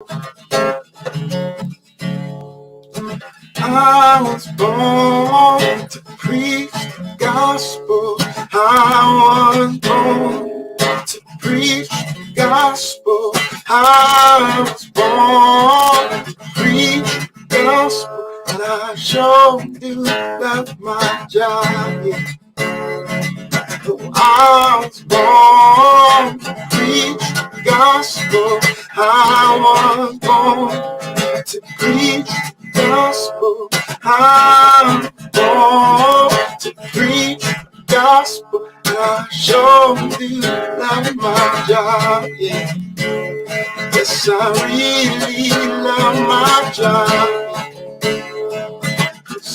I was born to preach the gospel. I was born to preach the gospel. I was born to preach the gospel. And I sure do love my job. Yeah. I was born to preach the gospel. I was born to preach the gospel. I'm born to preach the gospel. I sure do love my job. Yeah. Yes, I really love my job.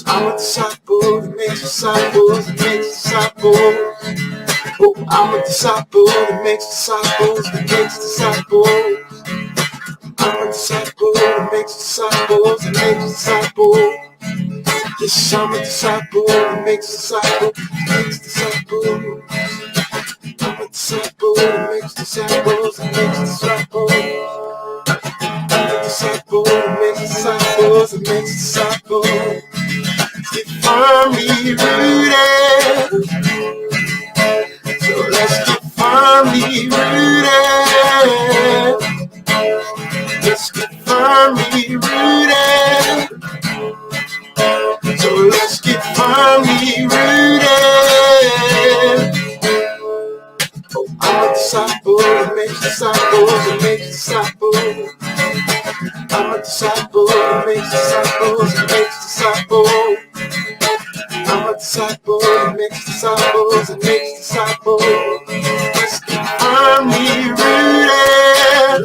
I'm a disciple that makes disciples that makes disciples. Oh, I'm a disciple that makes disciples that makes disciples. I'm a disciple that makes disciples that makes disciples. Yes, I'm a disciple that makes disciples that makes disciples. I'm a disciple that makes disciples that makes disciples. I'm a disciple that makes disciples that makes disciples. Get firmly rooted. So let's get firmly rooted. Let's get firmly rooted. So let's get firmly rooted. Oh, I'm a disciple that makes disciples that makes disciples. I'm a disciple that makes disciples that makes disciples. I'm a disciple that makes disciples that makes disciples. Let's get firmly rooted.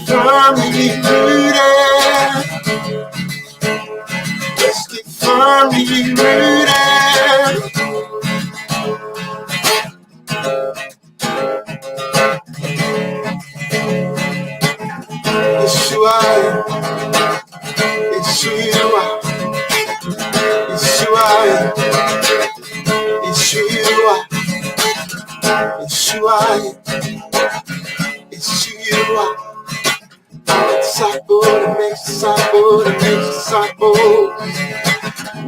Firmly rooted. Let's get firmly rooted. Yeshua, Yeshua, Yeshua, Yeshua, Yeshua, Yeshua. I'm a disciple that makes disciples that makes disciples.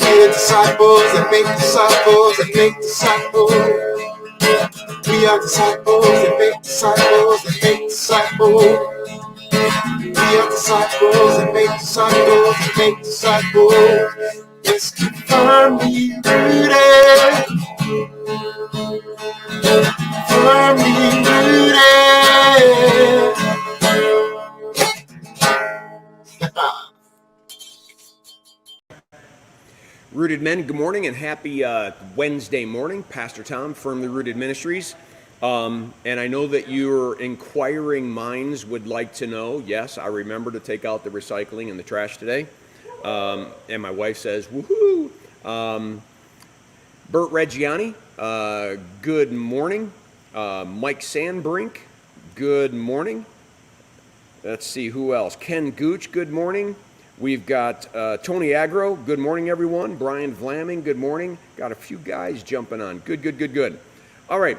We're disciples that make disciples that make disciples. We are disciples that make disciples that make disciples. We are disciples that make disciples that make disciples. Let's get firmly rooted. Firmly rooted. Rooted Men, good morning and happy Wednesday morning. Pastor Tom, Firmly Rooted Ministries. And I know that your inquiring minds would like to know, yes, I remember to take out the recycling and the trash today. And my wife says, woohoo! Bert Reggiani, good morning. Mike Sandbrink, good morning. Let's see, who else? Ken Gooch, good morning. We've got Tony Agro, good morning, everyone. Brian Vlaming, good morning. Got a few guys jumping on. Good. All right.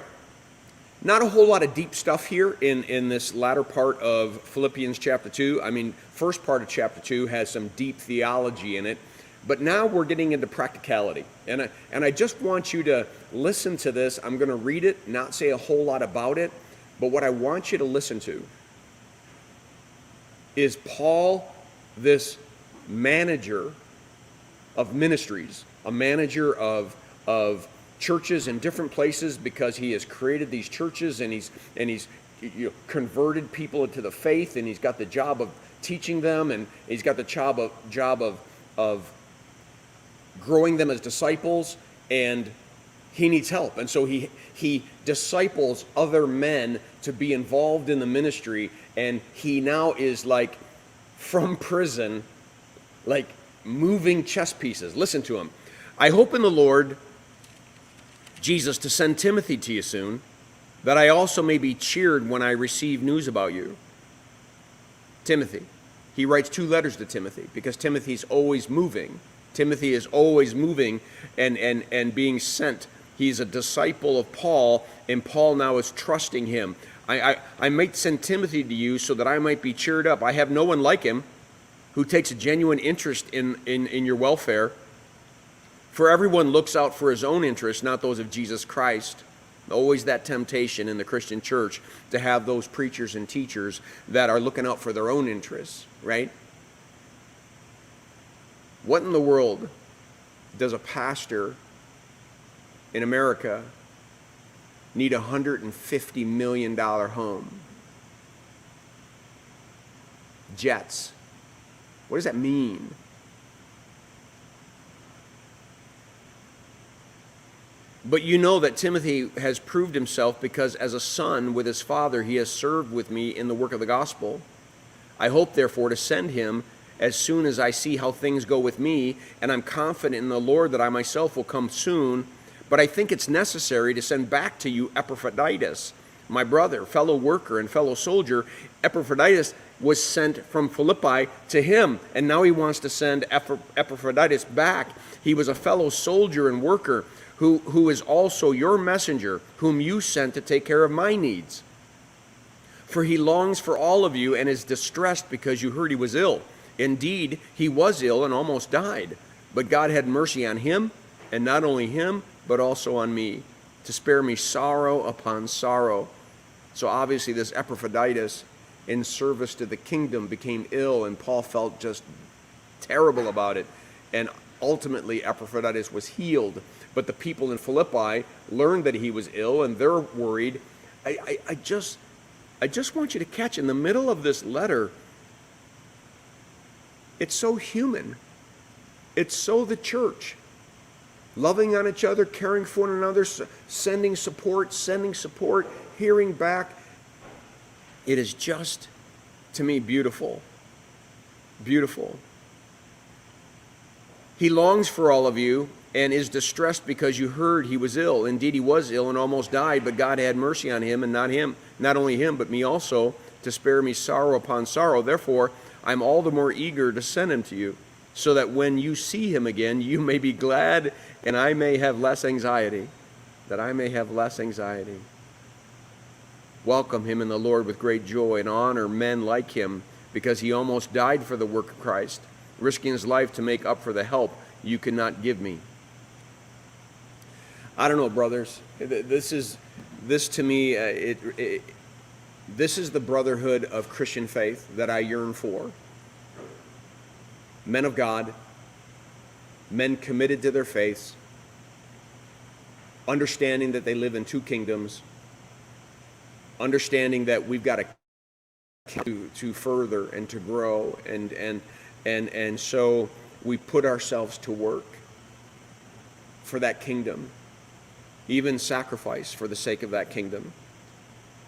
Not a whole lot of deep stuff here in this latter part of Philippians chapter 2. I mean, first part of chapter 2 has some deep theology in it, but now we're getting into practicality. And I just want you to listen to this. I'm going to read it, not say a whole lot about it, but what I want you to listen to is Paul, this manager of ministries, a manager of churches in different places, because he has created these churches and he's converted people into the faith, and he's got the job of teaching them, and he's got the job of growing them as disciples, and he needs help. And so he disciples other men to be involved in the ministry, and he now is like from prison, like moving chess pieces. Listen to him. I hope in the Lord Jesus to send Timothy to you soon, that I also may be cheered when I receive news about you. Timothy. He writes 2 letters to Timothy because Timothy's always moving. Timothy is always moving and being sent. He's a disciple of Paul, and Paul now is trusting him. I might send Timothy to you so that I might be cheered up. I have no one like him who takes a genuine interest in your welfare. For everyone looks out for his own interests, not those of Jesus Christ. Always that temptation in the Christian church to have those preachers and teachers that are looking out for their own interests, right? What in the world does a pastor in America need a $150 million home? Jets. What does that mean? But you know that Timothy has proved himself, because as a son with his father he has served with me in the work of the gospel. I hope therefore to send him as soon as I see how things go with me, and I'm confident in the Lord that I myself will come soon. But I think it's necessary to send back to you Epaphroditus, my brother, fellow worker, and fellow soldier. Epaphroditus was sent from Philippi to him, and now he wants to send Epaphroditus back. He was a fellow soldier and worker who is also your messenger, whom you sent to take care of my needs. For he longs for all of you and is distressed because you heard he was ill. Indeed, he was ill and almost died, but God had mercy on him, and not only him, but also on me, to spare me sorrow upon sorrow. So obviously this Epaphroditus, in service to the kingdom, became ill, and Paul felt just terrible about it. And ultimately Epaphroditus was healed. But the people in Philippi learned that he was ill, and they're worried. I just want you to catch, in the middle of this letter, it's so human. It's so the church. Loving on each other, caring for one another, sending support, hearing back. It is just, to me, beautiful. Beautiful. He longs for all of you and is distressed because you heard he was ill. Indeed, he was ill and almost died, but God had mercy on him, and not only him, but me also, to spare me sorrow upon sorrow. Therefore, I'm all the more eager to send him to you, so that when you see him again, you may be glad, and I may have less anxiety. Welcome him in the Lord with great joy, and honor men like him, because he almost died for the work of Christ, risking his life to make up for the help you could not give me. I don't know, brothers. This to me, this is the brotherhood of Christian faith that I yearn for. Men of God, men committed to their faiths, understanding that they live in two kingdoms, understanding that we've got to further and to grow, and so we put ourselves to work for that kingdom, even sacrifice for the sake of that kingdom.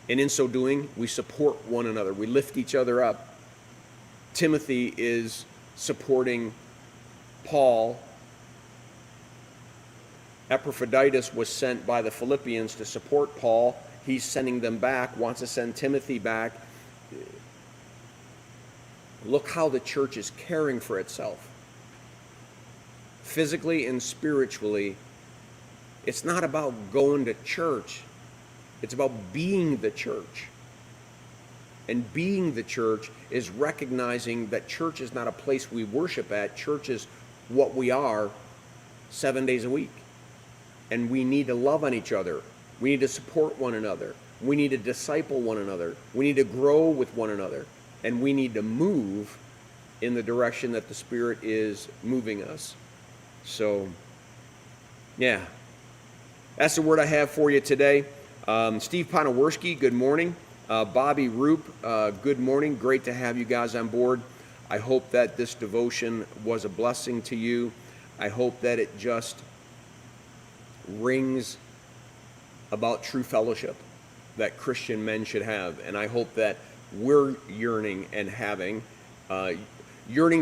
And in so doing, we support one another. We lift each other up. Timothy is supporting Paul. Epaphroditus was sent by the Philippians to support Paul. He's sending them back, wants to send Timothy back. Look how the church is caring for itself. Physically and spiritually. It's not about going to church. It's about being the church. And being the church is recognizing that church is not a place we worship at. Church is what we are 7 days a week. And we need to love on each other. We need to support one another. We need to disciple one another. We need to grow with one another. And we need to move in the direction that the Spirit is moving us. So, yeah. That's the word I have for you today. Steve Ponoworski, good morning. Bobby Roop, good morning. Great to have you guys on board. I hope that this devotion was a blessing to you. I hope that it just rings about true fellowship that Christian men should have. And I hope that we're yearning to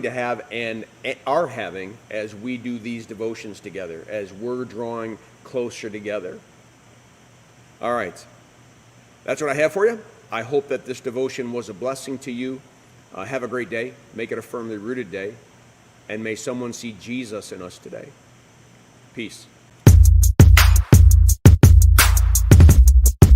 have and are having as we do these devotions together, as we're drawing closer together. All right. That's what I have for you. I hope that this devotion was a blessing to you. Have a great day. Make it a firmly rooted day. And may someone see Jesus in us today. Peace.